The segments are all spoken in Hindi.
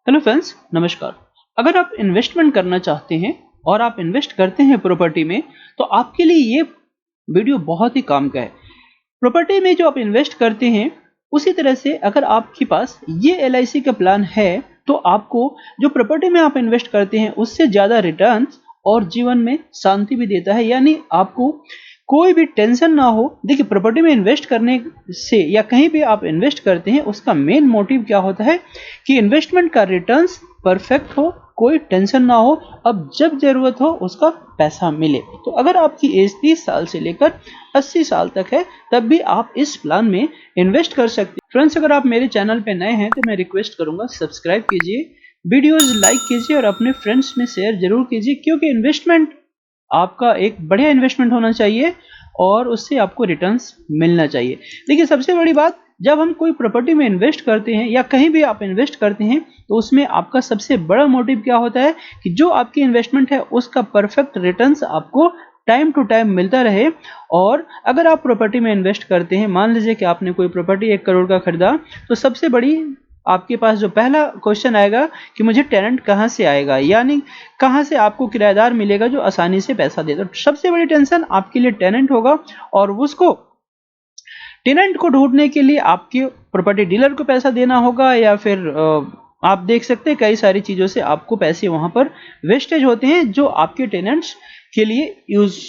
हेलो फ्रेंड्स, नमस्कार। अगर आप इन्वेस्टमेंट करना चाहते हैं और आप इन्वेस्ट करते हैं प्रॉपर्टी में, तो आपके लिए ये वीडियो बहुत ही काम का है। प्रॉपर्टी में जो आप इन्वेस्ट करते हैं, उसी तरह से अगर आपके पास ये एलआईसी का प्लान है, तो आपको जो प्रॉपर्टी में आप इन्वेस्ट करते हैं उससे ज़्यादा रिटर्न्स और जीवन में शांति भी देता है। यानी आपको कोई भी टेंशन ना हो। देखिए, प्रॉपर्टी में इन्वेस्ट करने से या कहीं भी आप इन्वेस्ट करते हैं, उसका मेन मोटिव क्या होता है कि इन्वेस्टमेंट का रिटर्न्स परफेक्ट हो, कोई टेंशन ना हो, अब जब जरूरत हो उसका पैसा मिले। तो अगर आपकी एज 30 साल से लेकर 80 साल तक है, तब भी आप इस प्लान में इन्वेस्ट कर सकते हैं। फ्रेंड्स, अगर आप मेरे चैनल पे नए हैं तो मैं रिक्वेस्ट करूंगा, सब्सक्राइब कीजिए, वीडियोस लाइक कीजिए और अपने फ्रेंड्स में शेयर जरूर कीजिए, क्योंकि इन्वेस्टमेंट आपका एक बढ़िया इन्वेस्टमेंट होना चाहिए और उससे आपको रिटर्न्स मिलना चाहिए। देखिए, सबसे बड़ी बात, जब हम कोई प्रॉपर्टी में इन्वेस्ट करते हैं या कहीं भी आप इन्वेस्ट करते हैं, तो उसमें आपका सबसे बड़ा मोटिव क्या होता है कि जो आपकी इन्वेस्टमेंट है उसका परफेक्ट रिटर्न्स आपको टाइम टू टाइम मिलता रहे। और अगर आप प्रॉपर्टी में इन्वेस्ट करते हैं, मान लीजिए कि आपने कोई प्रॉपर्टी 1 करोड़ का खरीदा, तो सबसे बड़ी आपके पास जो पहला क्वेश्चन आएगा कि मुझे टेनेंट कहाँ से आएगा, यानी कहाँ से आपको किराएदार मिलेगा जो आसानी से पैसा दे। तो सबसे बड़ी टेंशन आपके लिए टेनेंट होगा, और उसको टेनेंट को ढूंढने के लिए आपके प्रॉपर्टी डीलर को पैसा देना होगा, या फिर आप देख सकते हैं कई सारी चीज़ों से आपको पैसे वहां पर वेस्टेज होते हैं जो आपके टेनेंट्स के लिए यूज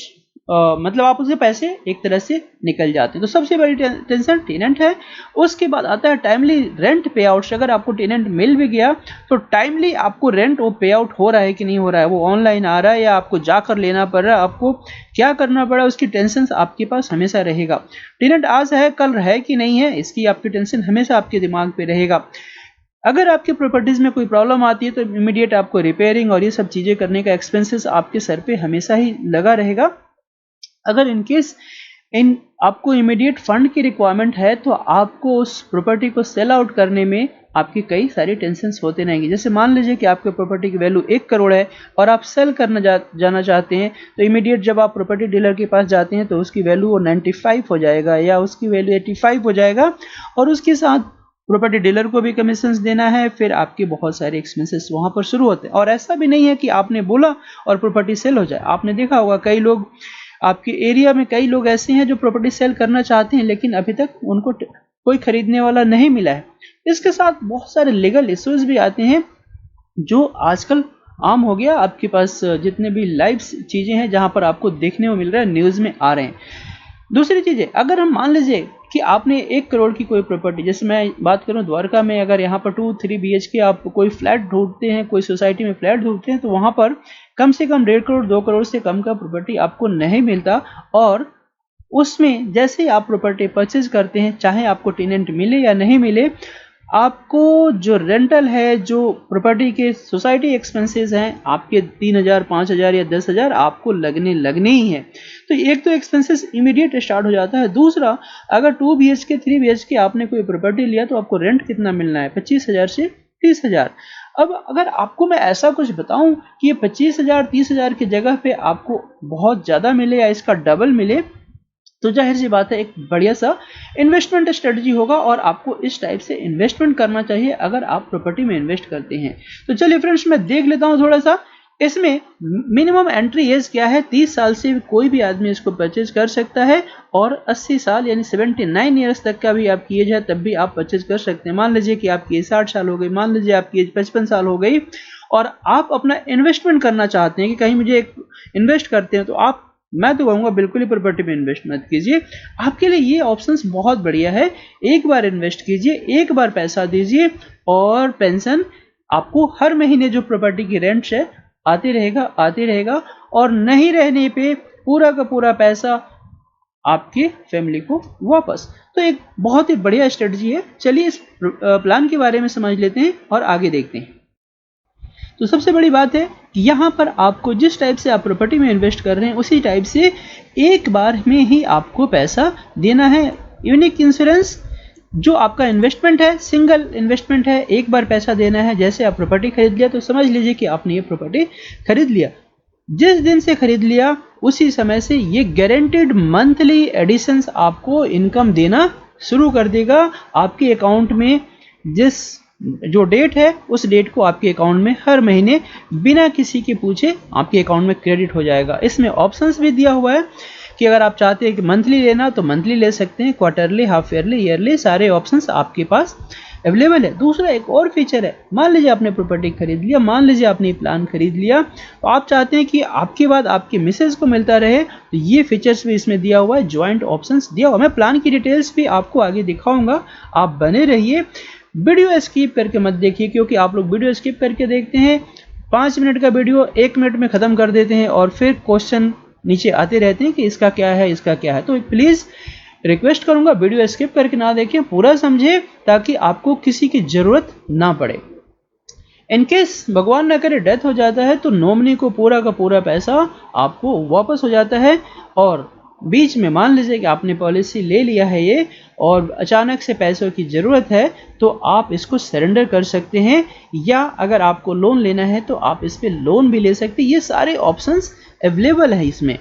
मतलब आप उसके पैसे एक तरह से निकल जाते हैं। तो सबसे बड़ी टेंशन टेनेंट है। उसके बाद आता है टाइमली रेंट पे आउट। अगर आपको टेनेंट मिल भी गया तो टाइमली आपको रेंट वो पे आउट हो रहा है कि नहीं हो रहा है, वो ऑनलाइन आ रहा है या आपको जाकर लेना पड़ रहा है, आपको क्या करना पड़ा, उसकी टेंशन आपके पास हमेशा रहेगा। टेनेंट आज है कल है कि नहीं है, इसकी आपकी टेंशन हमेशा आपके दिमाग पे रहेगा। अगर आपकी प्रॉपर्टीज में कोई प्रॉब्लम आती है तो इमीडिएट आपको रिपेयरिंग और ये सब चीजें करने का एक्सपेंसेस आपके सर पे हमेशा ही लगा रहेगा। अगर इनकेस आपको इमीडिएट फंड की रिक्वायरमेंट है, तो आपको उस प्रॉपर्टी को सेल आउट करने में आपकी कई सारी टेंशन्स होते रहेंगे। जैसे मान लीजिए कि आपके प्रॉपर्टी की वैल्यू 1 करोड़ है और आप सेल करना जाना चाहते हैं, तो इमीडिएट जब आप प्रॉपर्टी डीलर के पास जाते हैं तो उसकी वैल्यू 95 हो जाएगा या उसकी वैल्यू 85 हो जाएगा, और उसके साथ प्रॉपर्टी डीलर को भी कमीशंस देना है, फिर आपके बहुत सारे एक्सपेंसेस वहां पर शुरू होते हैं। और ऐसा भी नहीं है कि आपने बोला और प्रॉपर्टी सेल हो जाए। आपने देखा होगा कई लोग आपके एरिया में, कई लोग ऐसे हैं जो प्रॉपर्टी सेल करना चाहते हैं, लेकिन अभी तक उनको कोई खरीदने वाला नहीं मिला है। इसके साथ बहुत सारे लीगल इश्यूज भी आते हैं जो आजकल आम हो गया। आपके पास जितने भी लाइव चीजें हैं जहां पर आपको देखने को मिल रहा है, न्यूज में आ रहे हैं। दूसरी चीज है, अगर हम मान लीजिए कि आपने 1 करोड़ की कोई प्रॉपर्टी, जैसे मैं बात करूं द्वारका में, अगर यहाँ पर 2-3 BHK आप कोई फ्लैट ढूंढते हैं, कोई सोसाइटी में फ्लैट ढूंढते हैं, तो वहां पर कम से कम 1.5 करोड़ 2 करोड़ से कम का प्रॉपर्टी आपको नहीं मिलता। और उसमें जैसे ही आप प्रॉपर्टी परचेज करते हैं, चाहे आपको टेनेंट मिले या नहीं मिले, आपको जो रेंटल है, जो प्रॉपर्टी के सोसाइटी एक्सपेंसेस हैं, आपके 3,000 5,000 या 10,000 आपको लगने ही है। तो एक तो एक्सपेंसेस इमीडिएट स्टार्ट हो जाता है। दूसरा, अगर 2 BHK 3 BHK आपने कोई प्रॉपर्टी लिया तो आपको रेंट कितना मिलना है, 25,000 से 30,000। अब अगर आपको मैं ऐसा कुछ बताऊं कि ये 25,000 30,000 की जगह पे आपको बहुत ज्यादा मिले या इसका डबल मिले, तो जाहिर सी बात है एक बढ़िया सा इन्वेस्टमेंट स्ट्रेटजी होगा और आपको इस टाइप से इन्वेस्टमेंट करना चाहिए अगर आप प्रॉपर्टी में इन्वेस्ट करते हैं। तो चलिए फ्रेंड्स, मैं देख लेता हूं थोड़ा सा इसमें मिनिमम एंट्री एज क्या है। 30 साल से कोई भी आदमी इसको परचेज कर सकता है, और 80 साल यानी 79 ईयर्स तक का भी आपकी एज है, तब भी आप परचेज कर सकते हैं। मान लीजिए कि आपकी एज 60 साल हो गई, मान लीजिए आपकी एज 55 साल हो गई, और आप अपना इन्वेस्टमेंट करना चाहते हैं कि कहीं मुझे एक इन्वेस्ट करते हैं, तो मैं तो कहूंगा बिल्कुल ही प्रॉपर्टी में इन्वेस्ट मत कीजिए। आपके लिए ये ऑप्शंस बहुत बढ़िया है। एक बार इन्वेस्ट कीजिए, एक बार पैसा दीजिए, और पेंशन आपको हर महीने जो प्रॉपर्टी की रेंट है आते रहेगा, और नहीं रहने पे पूरा का पूरा पैसा आपके फैमिली को वापस। तो एक बहुत ही बढ़िया स्ट्रेटजी है। चलिए इस प्लान के बारे में समझ लेते हैं और आगे देखते हैं। तो सबसे बड़ी बात है कि यहाँ पर आपको जिस टाइप से आप प्रॉपर्टी में इन्वेस्ट कर रहे हैं, उसी टाइप से एक बार में ही आपको पैसा देना है। यूनिक इंश्योरेंस जो आपका इन्वेस्टमेंट है, सिंगल इन्वेस्टमेंट है, एक बार पैसा देना है। जैसे आप प्रॉपर्टी खरीद लिया, तो समझ लीजिए कि आपने ये प्रॉपर्टी खरीद लिया, जिस दिन से खरीद लिया उसी समय से ये गारंटेड मंथली एडिशंस आपको इनकम देना शुरू कर देगा। आपके अकाउंट में जिस जो डेट है उस डेट को आपके अकाउंट में हर महीने बिना किसी के पूछे आपके अकाउंट में क्रेडिट हो जाएगा। इसमें ऑप्शंस भी दिया हुआ है कि अगर आप चाहते हैं कि मंथली लेना तो मंथली ले सकते हैं, क्वार्टरली, हाफ ईयरली, ईयरली, सारे ऑप्शंस आपके पास अवेलेबल है। दूसरा एक और फीचर है, मान लीजिए आपने प्रॉपर्टी खरीद लिया, मान लीजिए आपने प्लान खरीद लिया, तो आप चाहते हैं कि आपके बाद आपके मिसेज को मिलता रहे, तो ये फीचर्स भी इसमें दिया हुआ है, ज्वाइंट ऑप्शंस दिया हुआ। मैं प्लान की डिटेल्स भी आपको आगे दिखाऊंगा, आप बने रहिए, वीडियो स्किप करके मत देखिए, क्योंकि आप लोग वीडियो स्किप करके देखते हैं, 5 मिनट का वीडियो 1 मिनट में ख़त्म कर देते हैं और फिर क्वेश्चन नीचे आते रहते हैं कि इसका क्या है, इसका क्या है। तो प्लीज़ रिक्वेस्ट करूंगा वीडियो स्किप करके ना देखें, पूरा समझें ताकि आपको किसी की ज़रूरत ना पड़े। इनकेस भगवान न करे डेथ हो जाता है तो नॉमिनी को पूरा का पूरा पैसा आपको वापस हो जाता है, और बीच में मान लीजिए कि आपने पॉलिसी ले लिया है ये और अचानक से पैसों की ज़रूरत है तो आप इसको सरेंडर कर सकते हैं, या अगर आपको लोन लेना है तो आप इस पर लोन भी ले सकते हैं। ये सारे ऑप्शंस अवेलेबल है इसमें।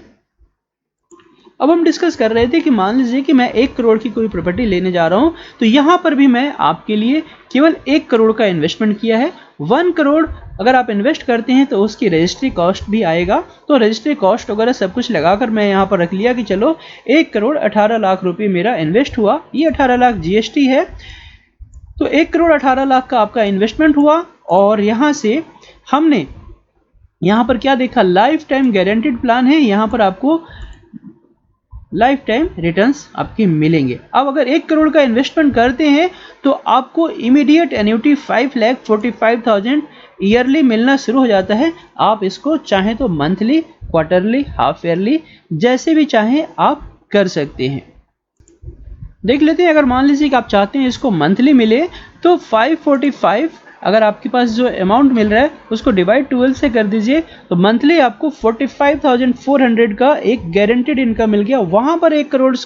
अब हम डिस्कस कर रहे थे कि मान लीजिए कि मैं 1 करोड़ की कोई प्रॉपर्टी लेने जा रहा हूं, तो यहां पर भी मैं आपके लिए केवल 1 करोड़ का इन्वेस्टमेंट किया है। 1 करोड़ अगर आप इन्वेस्ट करते हैं तो उसकी रजिस्ट्री कॉस्ट भी आएगा, तो रजिस्ट्री कॉस्ट वगैरह सब कुछ लगाकर मैं यहां पर रख लिया कि चलो 1 करोड़ 18 लाख रुपये मेरा इन्वेस्ट हुआ, ये 18 लाख जीएसटी है, तो 1 करोड़ 18 लाख का आपका इन्वेस्टमेंट हुआ। और यहां से हमने यहां पर क्या देखा, लाइफ टाइम गारंटीड प्लान है, यहां पर आपको लाइफ टाइम रिटर्न्स आपके मिलेंगे। अब अगर 1 करोड़ का इन्वेस्टमेंट करते हैं तो आपको इमीडिएट एन्युटी 5,45,000 ईयरली मिलना शुरू हो जाता है। आप इसको चाहें तो मंथली, क्वार्टरली, हाफ ईयरली, जैसे भी चाहें आप कर सकते हैं। देख लेते हैं, अगर मान लीजिए कि आप चाहते हैं इसको मंथली मिले तो 545, अगर आपके पास जो अमाउंट मिल रहा है उसको डिवाइड 12 से कर दीजिए, तो मंथली आपको 45,400 का एक गारंटेड इनकम मिल गया। वहां पर 1 करोड़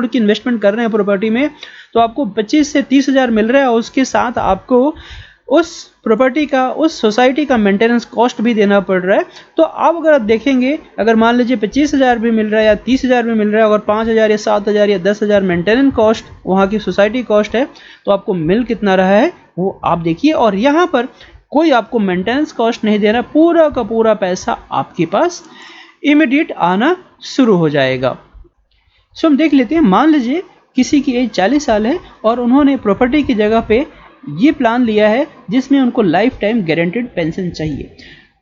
की इन्वेस्टमेंट कर रहे हैं प्रॉपर्टी में, तो आपको 25 से 30 हज़ार मिल रहा है, और उसके साथ आपको उस प्रॉपर्टी का, उस सोसाइटी का मेंटेनेंस कॉस्ट भी देना पड़ रहा है। तो अब अगर आप देखेंगे, अगर मान लीजिए 25 हज़ार भी मिल रहा है या 30 हज़ार भी मिल रहा है, अगर 5 हज़ार या 7 हज़ार या 10 हज़ार मेंटेनेंस कॉस्ट वहाँ की सोसाइटी कॉस्ट है, तो आपको मिल कितना रहा है वो आप देखिए। और यहाँ पर कोई आपको मेंटेनेंस कॉस्ट नहीं दे रहा, पूरा का पूरा पैसा आपके पास इमीडिएट आना शुरू हो जाएगा। सो हम देख लेते हैं, मान लीजिए किसी की एज 40 साल है और उन्होंने प्रॉपर्टी की जगह पे ये प्लान लिया है जिसमें उनको लाइफ टाइम गारंटेड पेंशन चाहिए।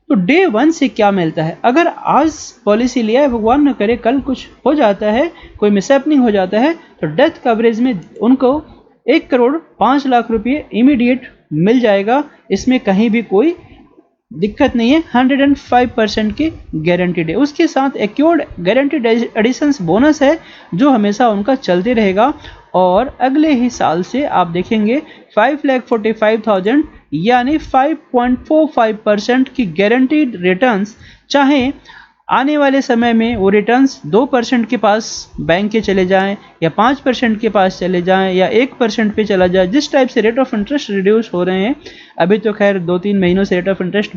तो डे 1 से क्या मिलता है, अगर आज पॉलिसी लिया है, भगवान न करे कल कुछ हो जाता है, कोई मिसहैपनिंग हो जाता है, तो डेथ कवरेज में उनको 1 करोड़ 5 लाख रुपये इमीडिएट मिल जाएगा। इसमें कहीं भी कोई दिक्कत नहीं है, 105% की गारंटीड है। उसके साथ एक्योर्ड गारंटीड एडिशंस बोनस है जो हमेशा उनका चलते रहेगा, और अगले ही साल से आप देखेंगे 5,45,000 यानी 5.45% की गारंटीड रिटर्न्स, चाहे आने वाले समय में वो रिटर्न्स 2% के पास बैंक के चले जाएं या 5% के पास चले जाएं या 1% पे चला जाए, जिस टाइप से रेट ऑफ इंटरेस्ट रिड्यूस हो रहे हैं, अभी तो खैर 2-3 महीनों से रेट ऑफ इंटरेस्ट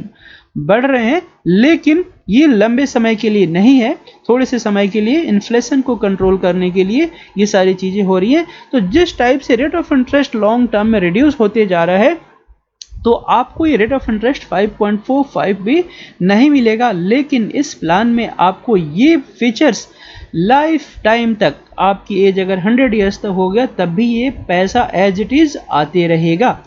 बढ़ रहे हैं, लेकिन ये लंबे समय के लिए नहीं है, थोड़े से समय के लिए इन्फ्लेशन को कंट्रोल करने के लिए ये सारी चीज़ें हो रही हैं। तो जिस टाइप से rate of interest long term में रिड्यूस होते जा रहा है, तो आपको ये रेट ऑफ इंटरेस्ट 5.45 भी नहीं मिलेगा, लेकिन इस प्लान में आपको ये फीचर्स लाइफ टाइम तक, आपकी एज अगर 100 ईयर्स तक हो गया तब भी ये पैसा एज इट इज आते रहेगा।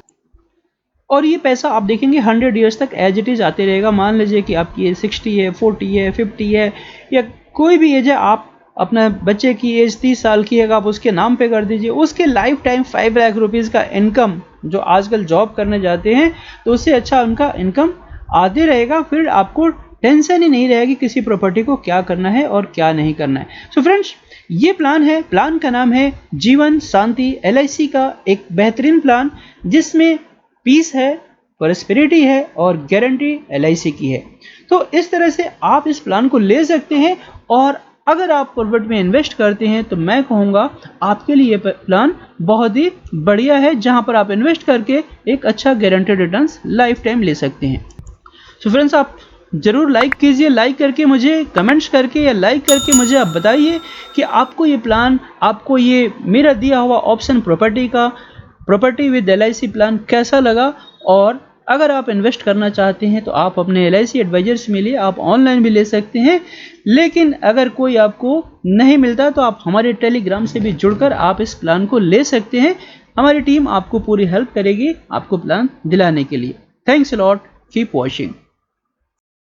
और ये पैसा आप देखेंगे 100 ईयर्स तक एज इट इज आते रहेगा। मान लीजिए कि आपकी एज 60 है, 40 है, 50 है, या कोई भी एज है, आप अपना बच्चे की एज 30 साल की है, आप उसके नाम पे कर दीजिए, उसके लाइफ टाइम 5 लाख रुपीज़ का इनकम, जो आजकल जॉब करने जाते हैं तो उससे अच्छा उनका इनकम आते रहेगा। फिर आपको टेंशन ही नहीं रहेगी किसी प्रॉपर्टी को क्या करना है और क्या नहीं करना है। सो फ्रेंड्स, ये प्लान है, प्लान का नाम है जीवन शांति LIC का एक बेहतरीन प्लान, जिसमें पीस है, प्रॉस्पेरिटी है और गारंटी LIC की है। तो इस तरह से आप इस प्लान को ले सकते हैं, और अगर आप प्रॉपर्टी में इन्वेस्ट करते हैं तो मैं कहूँगा आपके लिए ये प्लान बहुत ही बढ़िया है, जहां पर आप इन्वेस्ट करके एक अच्छा गारंटेड रिटर्न्स लाइफ टाइम ले सकते हैं। सो फ्रेंड्स, आप जरूर लाइक कीजिए, लाइक करके मुझे कमेंट्स करके या लाइक करके मुझे आप बताइए कि आपको ये प्लान, आपको ये मेरा दिया हुआ ऑप्शन प्रॉपर्टी का प्रॉपर्टी विद LIC प्लान कैसा लगा, और अगर आप इन्वेस्ट करना चाहते हैं तो आप अपने LIC एडवाइजर से मिलिए। आप ऑनलाइन भी ले सकते हैं, लेकिन अगर कोई आपको नहीं मिलता तो आप हमारे टेलीग्राम से भी जुड़कर आप इस प्लान को ले सकते हैं। हमारी टीम आपको पूरी हेल्प करेगी आपको प्लान दिलाने के लिए। Thanks a lot, keep watching.